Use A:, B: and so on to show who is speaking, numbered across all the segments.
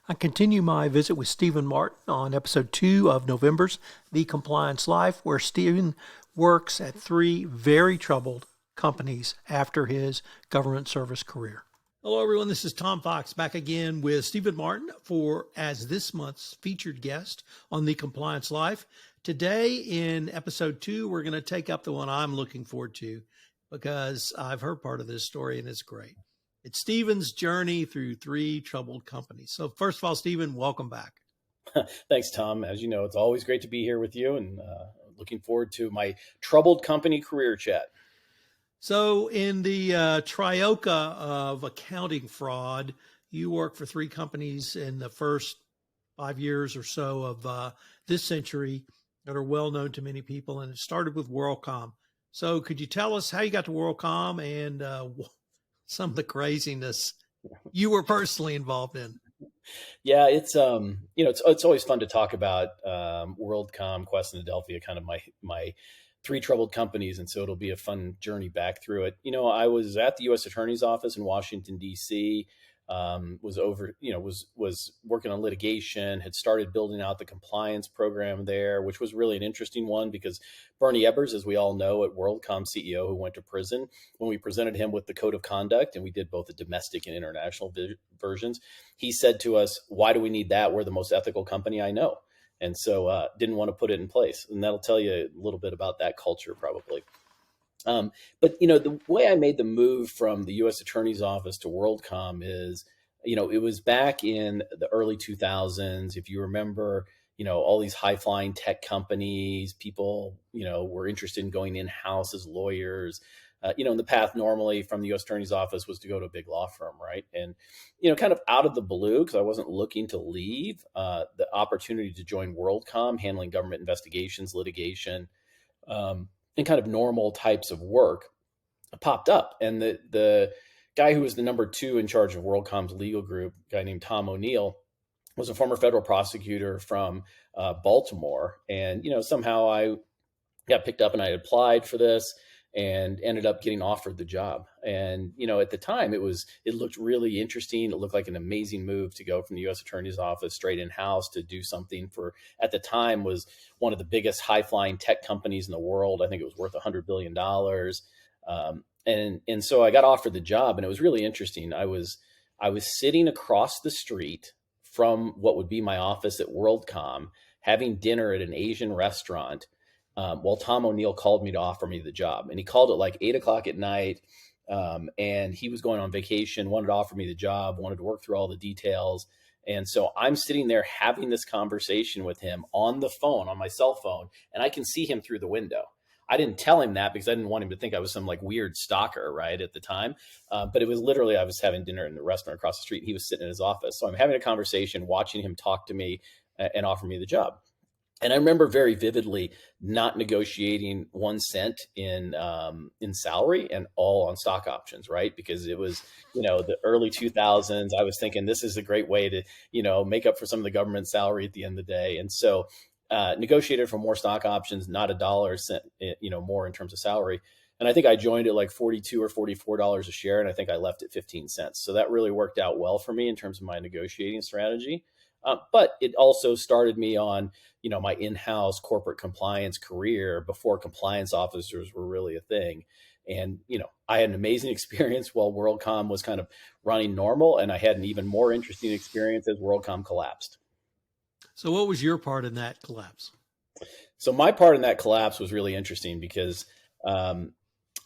A: I continue my visit with Stephen Martin on episode 2 of November's The Compliance Life, where Stephen works at 3 very troubled companies after his government service career. Hello, everyone. This is Tom Fox back again with Stephen Martin as this month's featured guest on The Compliance Life. Today in episode 2, we're going to take up the one I'm looking forward to because I've heard part of this story and it's great. It's Stephen's journey through 3 troubled companies. So first of all, Stephen, welcome back.
B: Thanks, Tom. As you know, it's always great to be here with you and looking forward to my troubled company career chat.
A: So in the trioca of accounting fraud, you worked for 3 companies in the first 5 years or so of this century that are well known to many people, and it started with WorldCom. So could you tell us how you got to WorldCom and some of the craziness you were personally involved in?
B: Yeah, it's it's always fun to talk about WorldCom, Quest, and Adelphia, kind of my 3 troubled companies, and so it'll be a fun journey back through it. I was at the U.S. Attorney's Office in Washington D.C. Was working on litigation, had started building out the compliance program there, which was really an interesting one because Bernie Ebbers, as we all know, at WorldCom CEO, who went to prison, when we presented him with the code of conduct, and we did both the domestic and international versions, he said to us, "Why do we need that? We're the most ethical company I know." And so didn't want to put it in place. And that'll tell you a little bit about that culture probably. But the way I made the move from the U.S. Attorney's Office to WorldCom is, it was back in the early 2000s. If you remember, all these high flying tech companies, people, were interested in going in-house as lawyers. In the path normally from the U.S. Attorney's Office was to go to a big law firm, right? And, kind of out of the blue, because I wasn't looking to leave, the opportunity to join WorldCom, handling government investigations, litigation, and kind of normal types of work popped up. And the guy who was the number 2 in charge of WorldCom's legal group, a guy named Tom O'Neill, was a former federal prosecutor from Baltimore. And, somehow I got picked up and I applied for this and ended up getting offered the job. And, at the time it looked really interesting. It looked like an amazing move to go from the U.S. Attorney's Office straight in-house to do something for, at the time, was one of the biggest high-flying tech companies in the world. I think it was worth $100 billion. And so I got offered the job, and it was really interesting. I was sitting across the street from what would be my office at WorldCom, having dinner at an Asian restaurant, while Tom O'Neill called me to offer me the job. And he called at like 8:00 at night. And he was going on vacation, wanted to offer me the job, wanted to work through all the details. And so I'm sitting there having this conversation with him on the phone, on my cell phone, and I can see him through the window. I didn't tell him that because I didn't want him to think I was some like weird stalker, right, at the time. But it was literally, I was having dinner in the restaurant across the street. He was sitting in his office. So I'm having a conversation, watching him talk to me and offer me the job. And I remember very vividly not negotiating 1 cent in salary, and all on stock options, right? Because it was, the early 2000s. I was thinking this is a great way to, make up for some of the government salary at the end of the day. And so negotiated for more stock options, not a dollar cent, more in terms of salary. And I think I joined at like $42 or $44 a share, and I think I left at 15 cents. So that really worked out well for me in terms of my negotiating strategy. But it also started me on, my in-house corporate compliance career before compliance officers were really a thing. And, I had an amazing experience while WorldCom was kind of running normal, and I had an even more interesting experience as WorldCom collapsed.
A: So what was your part in that collapse?
B: So my part in that collapse was really interesting because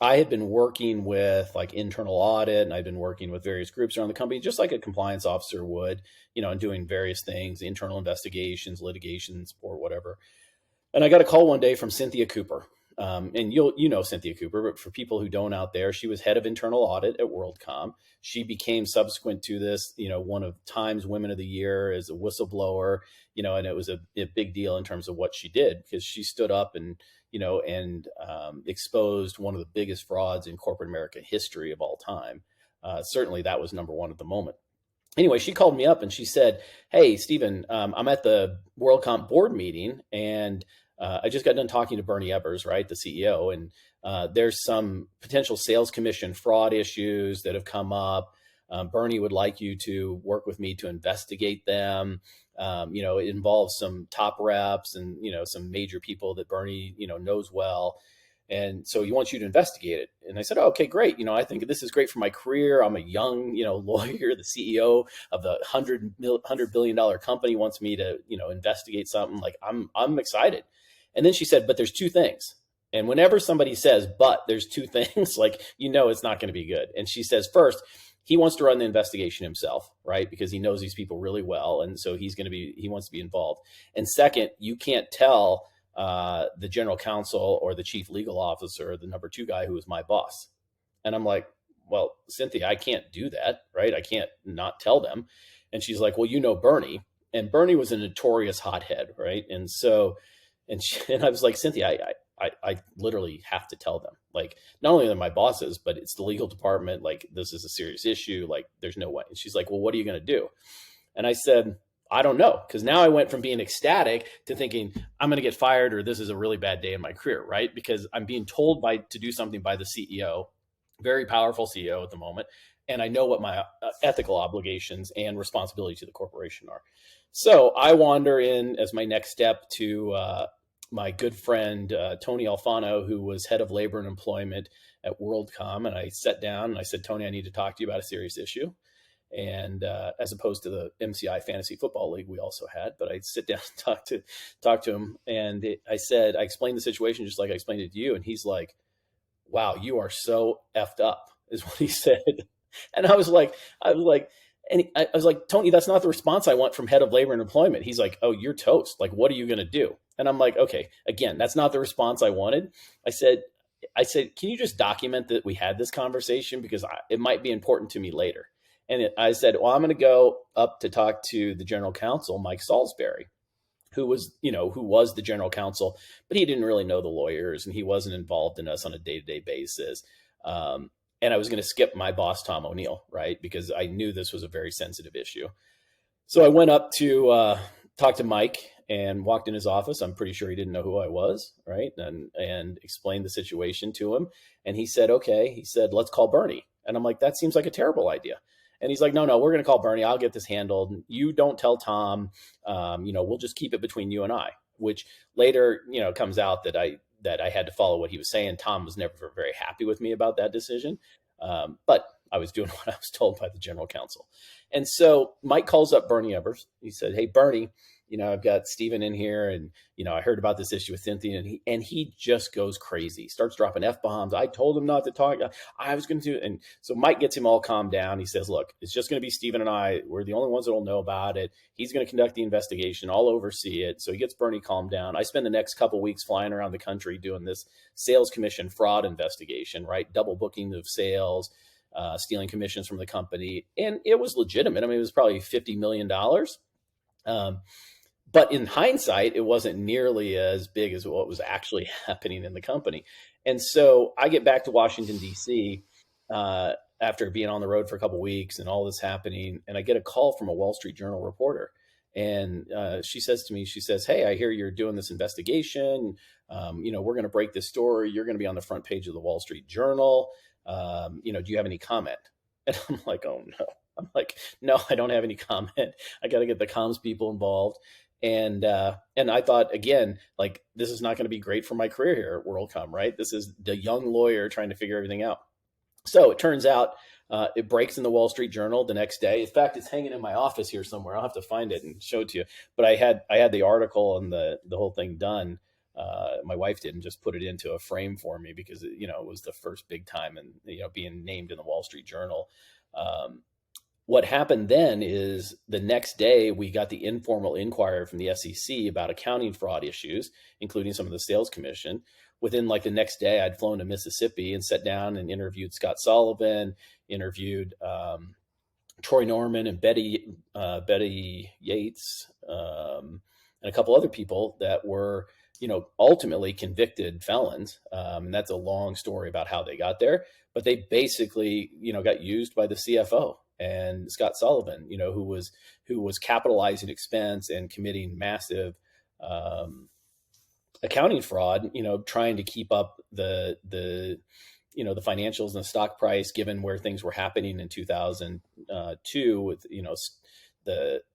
B: I had been working with like internal audit, and I'd been working with various groups around the company, just like a compliance officer would, and doing various things, internal investigations, litigations, or whatever. And I got a call one day from Cynthia Cooper. And you know Cynthia Cooper, but for people who don't out there, she was head of internal audit at WorldCom. She became, subsequent to this, one of Time's Women of the Year as a whistleblower, and it was a big deal in terms of what she did because she stood up and exposed one of the biggest frauds in corporate America history of all time. Certainly that was number 1 at the moment. Anyway, she called me up and she said, "Hey, Stephen, I'm at the WorldCom board meeting, and I just got done talking to Bernie Ebbers, right, the CEO, and there's some potential sales commission fraud issues that have come up. Bernie would like you to work with me to investigate them. It involves some top reps and, some major people that Bernie, knows well. And so he wants you to investigate it. And I said, oh, okay, great. I think this is great for my career. I'm a young, lawyer. The CEO of the $100 billion company wants me to, investigate something. Like I'm excited. And then she said, but there's two things. And whenever somebody says, but there's two things, like, it's not going to be good. And she says, first, he wants to run the investigation himself, right? Because he knows these people really well. And so he wants to be involved. And second, you can't tell the general counsel or the chief legal officer, the number two guy who was my boss. And I'm like, well, Cynthia, I can't do that, right? I can't not tell them. And she's like, well, Bernie. And Bernie was a notorious hothead, right? And so, and I was like, Cynthia, I literally have to tell them. Like, not only are they my bosses, but it's the legal department. Like, this is a serious issue. Like, there's no way. And she's like, well, what are you going to do? And I said, I don't know. Because now I went from being ecstatic to thinking I'm going to get fired or this is a really bad day in my career, right? Because I'm being told to do something by the CEO, very powerful CEO at the moment. And I know what my ethical obligations and responsibility to the corporation are. So I wander in as my next step to my good friend, Tony Alfano, who was head of labor and employment at WorldCom. And I sat down and I said, Tony, I need to talk to you about a serious issue. And as opposed to the MCI Fantasy Football League we also had, but I'd sit down and talk to him. And I explained the situation just like I explained it to you. And he's like, wow, you are so effed up, is what he said. And I was like, Tony, that's not the response I want from head of labor and employment. He's like, oh, you're toast. Like, what are you going to do? And I'm like, okay, again, that's not the response I wanted. I said, can you just document that we had this conversation? Because it might be important to me later. And I said, well, I'm going to go up to talk to the general counsel, Mike Salisbury, who was the general counsel, but he didn't really know the lawyers and he wasn't involved in us on a day-to-day basis. And I was going to skip my boss, Tom O'Neill, right? Because I knew this was a very sensitive issue. So I went up to talk to Mike and walked in his office. I'm pretty sure he didn't know who I was, right? And explained the situation to him. And he said, okay. He said, let's call Bernie. And I'm like, that seems like a terrible idea. And he's like, no, we're going to call Bernie. I'll get this handled. You don't tell Tom. We'll just keep it between you and I, which later, comes out that I had to follow what he was saying. Tom was never very happy with me about that decision. But I was doing what I was told by the general counsel. And so Mike calls up Bernie Ebbers. He said, hey, Bernie, I've got Steven in here and, I heard about this issue with Cynthia and he just goes crazy. He starts dropping F-bombs. I told him not to talk. I was going to do it. And so Mike gets him all calmed down. He says, look, it's just going to be Steven and I. We're the only ones that will know about it. He's going to conduct the investigation. I'll oversee it. So he gets Bernie calmed down. I spend the next couple of weeks flying around the country doing this sales commission fraud investigation, right? Double booking of sales, stealing commissions from the company. And it was legitimate. I mean, it was probably $50 million. But in hindsight, it wasn't nearly as big as what was actually happening in the company. And so I get back to Washington, D.C. After being on the road for a couple of weeks and all this happening. And I get a call from a Wall Street Journal reporter. And she says to me, hey, I hear you're doing this investigation. We're going to break this story. You're going to be on the front page of the Wall Street Journal. Do you have any comment? And I'm like, oh, no. I'm like, no, I don't have any comment. I got to get the comms people involved. And I thought, again, like, this is not going to be great for my career here at WorldCom, right? This is the young lawyer trying to figure everything out. So it turns out it breaks in the Wall Street Journal the next day. In fact, it's hanging in my office here somewhere. I'll have to find it and show it to you. But I had the article and the whole thing done. My wife did and just put it into a frame for me because, it was the first big time and, being named in the Wall Street Journal. What happened then is the next day we got the informal inquiry from the SEC about accounting fraud issues, including some of the sales commission. Within like the next day, I'd flown to Mississippi and sat down and interviewed Scott Sullivan, interviewed Troy Norman and Betty Yates, and a couple other people that were, ultimately convicted felons. And that's a long story about how they got there, but they basically, got used by the CFO. And Scott Sullivan, who was capitalizing expense and committing massive accounting fraud, trying to keep up the the financials and the stock price, given where things were happening in 2002 with,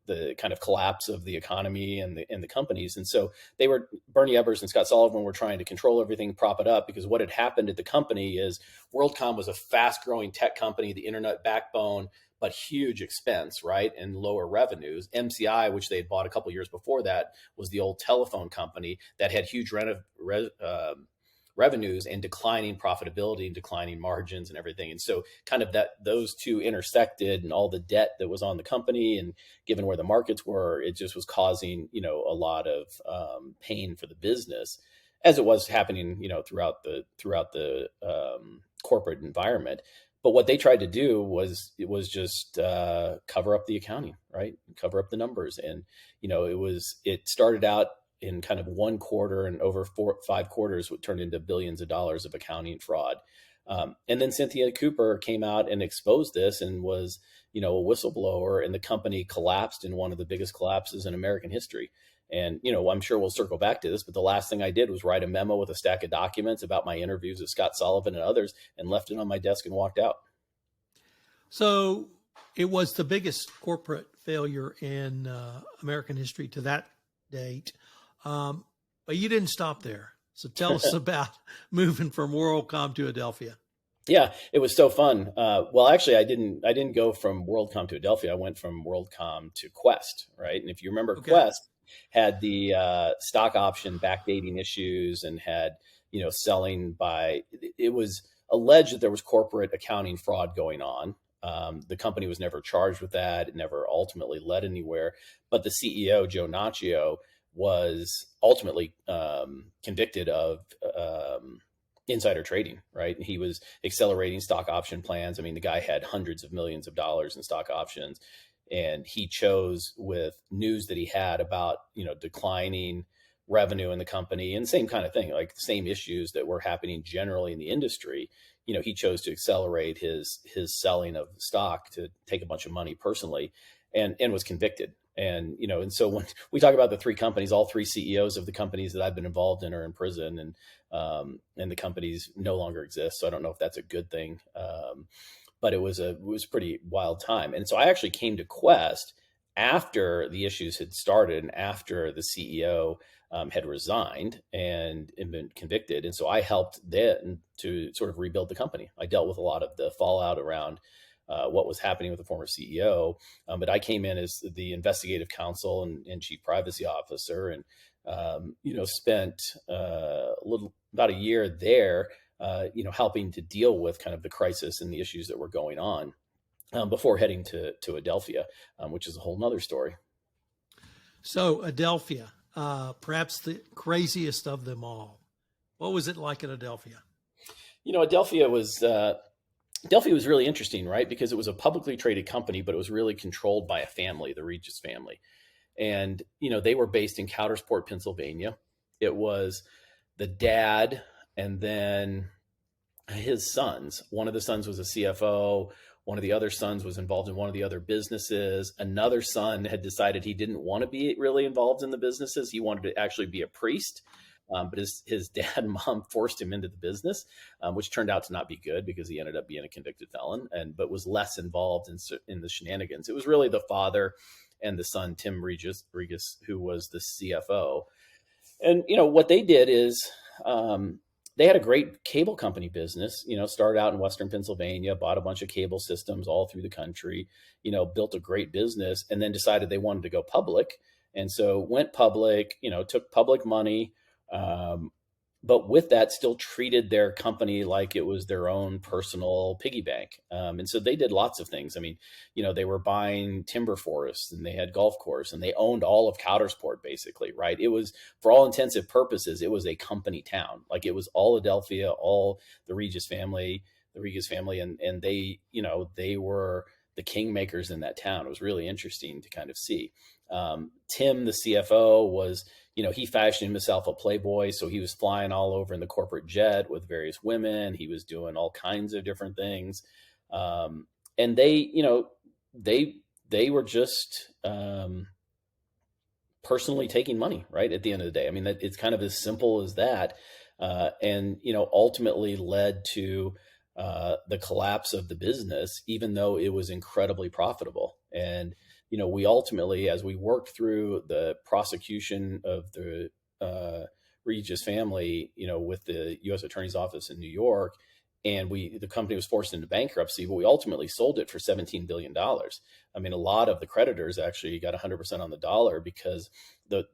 B: the kind of collapse of the economy and the companies. And so Bernie Ebbers and Scott Sullivan were trying to control everything, prop it up, because what had happened at the company is WorldCom was a fast growing tech company, the internet backbone, but huge expense, right? And lower revenues. MCI, which they had bought a couple of years before that, was the old telephone company that had huge revenues and declining profitability and declining margins and everything. And so kind of those two intersected, and all the debt that was on the company, and given where the markets were, it just was causing, a lot of pain for the business, as it was happening, throughout the corporate environment. But what they tried to do was just cover up the accounting, right? Cover up the numbers. And, it started out in kind of one quarter, and over 5 quarters would turn into billions of dollars of accounting fraud. And then Cynthia Cooper came out and exposed this, and was, a whistleblower, and the company collapsed in one of the biggest collapses in American history. And, I'm sure we'll circle back to this, but the last thing I did was write a memo with a stack of documents about my interviews with Scott Sullivan and others, and left it on my desk and walked out.
A: So it was the biggest corporate failure in American history to that date. But you didn't stop there. So tell us about moving from WorldCom to Adelphia.
B: Yeah, it was so fun. Well, actually, I didn't go from WorldCom to Adelphia. I went from WorldCom to Quest, right? And if you remember, okay, Quest had the stock option backdating issues, and had, selling by, it was alleged that there was corporate accounting fraud going on. The company was never charged with that. It never ultimately led anywhere. But the CEO, Joe Naccio, was ultimately convicted of insider trading, right? And he was accelerating stock option plans. I mean, the guy had hundreds of millions of dollars in stock options, and he chose, with news that he had about, declining revenue in the company, and same kind of thing, like the same issues that were happening generally in the industry. He chose to accelerate his selling of stock to take a bunch of money personally, and was convicted. And, and so when we talk about the 3 companies, all 3 CEOs of the companies that I've been involved in are in prison, and the companies no longer exist. So I don't know if that's a good thing. But it was a pretty wild time. And so I actually came to Quest after the issues had started, and after the CEO had resigned and been convicted. And so I helped then to sort of rebuild the company. I dealt with a lot of the fallout around what was happening with the former CEO. But I came in as the investigative counsel and chief privacy officer, and, spent about a year there, helping to deal with kind of the crisis and the issues that were going on, before heading to Adelphia, which is a whole nother story.
A: So Adelphia, perhaps the craziest of them all. What was it like at Adelphia?
B: Adelphia was really interesting, right? Because it was a publicly traded company, but it was really controlled by a family, the Regis family. And, they were based in Coudersport, Pennsylvania. It was the dad, and then his sons. One of the sons was a CFO. One of the other sons was involved in one of the other businesses. Another son had decided he didn't want to be really involved in the businesses. He wanted to actually be a priest. But his dad and mom forced him into the business, which turned out to not be good, because he ended up being a convicted felon, but was less involved in the shenanigans. It was really the father and the son, Tim Regis, who was the CFO. And, what they did is they had a great cable company business, started out in Western Pennsylvania, bought a bunch of cable systems all through the country, built a great business, and then decided they wanted to go public. And so went public, took public money, but with that still treated their company like it was their own personal piggy bank. And so they did lots of things. I mean, they were buying timber forests, and they had golf course, and they owned all of Coudersport, basically, right? It was, for all intensive purposes, it was a company town. Like, it was all Adelphia, all the Regis family, and they, they were the kingmakers in that town. It was really interesting to kind of see. Tim, the CFO, was, he fashioned himself a playboy. So he was flying all over in the corporate jet with various women. He was doing all kinds of different things. And they, they were just personally taking money, right? At the end of the day. I mean, it's kind of as simple as that. And, ultimately led to the collapse of the business, even though it was incredibly profitable. And, we ultimately, as we worked through the prosecution of the Regis family, with the U.S. Attorney's Office in New York, and the company was forced into bankruptcy, but we ultimately sold it for $17 billion. I mean, a lot of the creditors actually got 100% on the dollar because the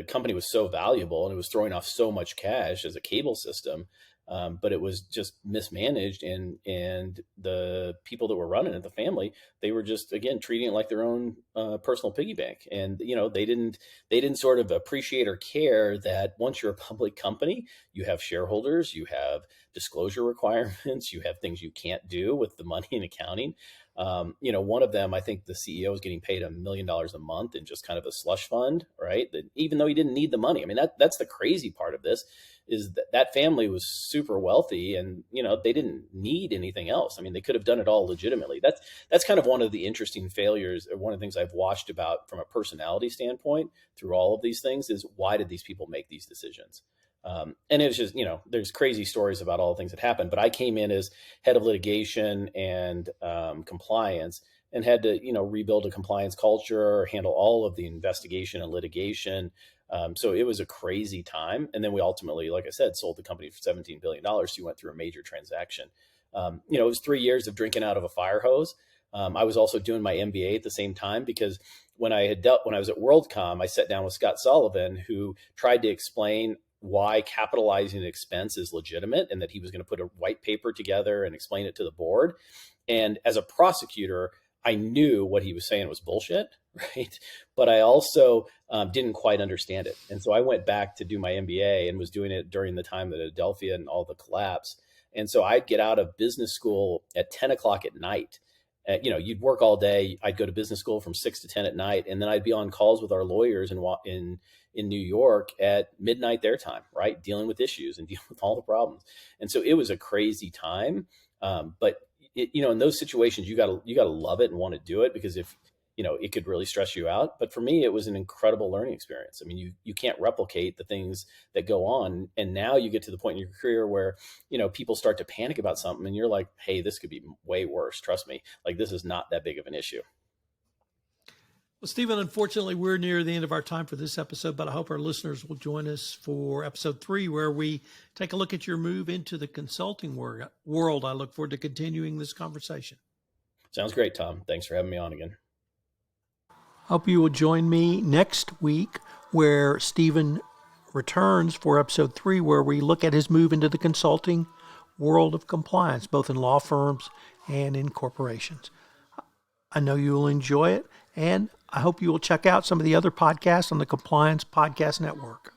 B: company was so valuable and it was throwing off so much cash as a cable system. But it was just mismanaged, and the people that were running it, the family, they were just, again, treating it like their own personal piggy bank. And they didn't sort of appreciate or care that once you're a public company, you have shareholders, you have disclosure requirements, you have things you can't do with the money in accounting. One of them, I think the CEO is getting paid $1 million a month in just kind of a slush fund, right? That even though he didn't need the money. I mean, that's the crazy part of this, is that family was super wealthy, and they didn't need anything else. I mean, they could have done it all legitimately. That's kind of one of the interesting failures, or one of the things I've watched about from a personality standpoint through all of these things, is why did these people make these decisions? And it was just, there's crazy stories about all the things that happened, but I came in as head of litigation and compliance, and had to, rebuild a compliance culture, handle all of the investigation and litigation. So it was a crazy time. And then we ultimately, like I said, sold the company for $17 billion. So we went through a major transaction. It was 3 years of drinking out of a fire hose. I was also doing my MBA at the same time, because when I was at WorldCom, I sat down with Scott Sullivan, who tried to explain why capitalizing an expense is legitimate, and that he was going to put a white paper together and explain it to the board. And as a prosecutor, I knew what he was saying was bullshit, right? But I also didn't quite understand it. And so I went back to do my MBA, and was doing it during the time that Adelphia and all the collapse. And so I'd get out of business school at 10 o'clock at night. You'd work all day. I'd go to business school from 6 to 10 at night. And then I'd be on calls with our lawyers in New York at midnight their time, right? Dealing with issues and dealing with all the problems. And so it was a crazy time. But in those situations, you gotta love it and want to do it, because if, it could really stress you out. But for me, it was an incredible learning experience. I mean, you can't replicate the things that go on. And now you get to the point in your career where, people start to panic about something, and you're like, hey, this could be way worse. Trust me. Like, this is not that big of an issue.
A: Well, Stephen, unfortunately, we're near the end of our time for this episode, but I hope our listeners will join us for episode 3, where we take a look at your move into the consulting world. I look forward to continuing this conversation.
B: Sounds great, Tom. Thanks for having me on again.
A: Hope you will join me next week, where Stephen returns for episode 3, where we look at his move into the consulting world of compliance, both in law firms and in corporations. I know you will enjoy it, and I hope you will check out some of the other podcasts on the Compliance Podcast Network.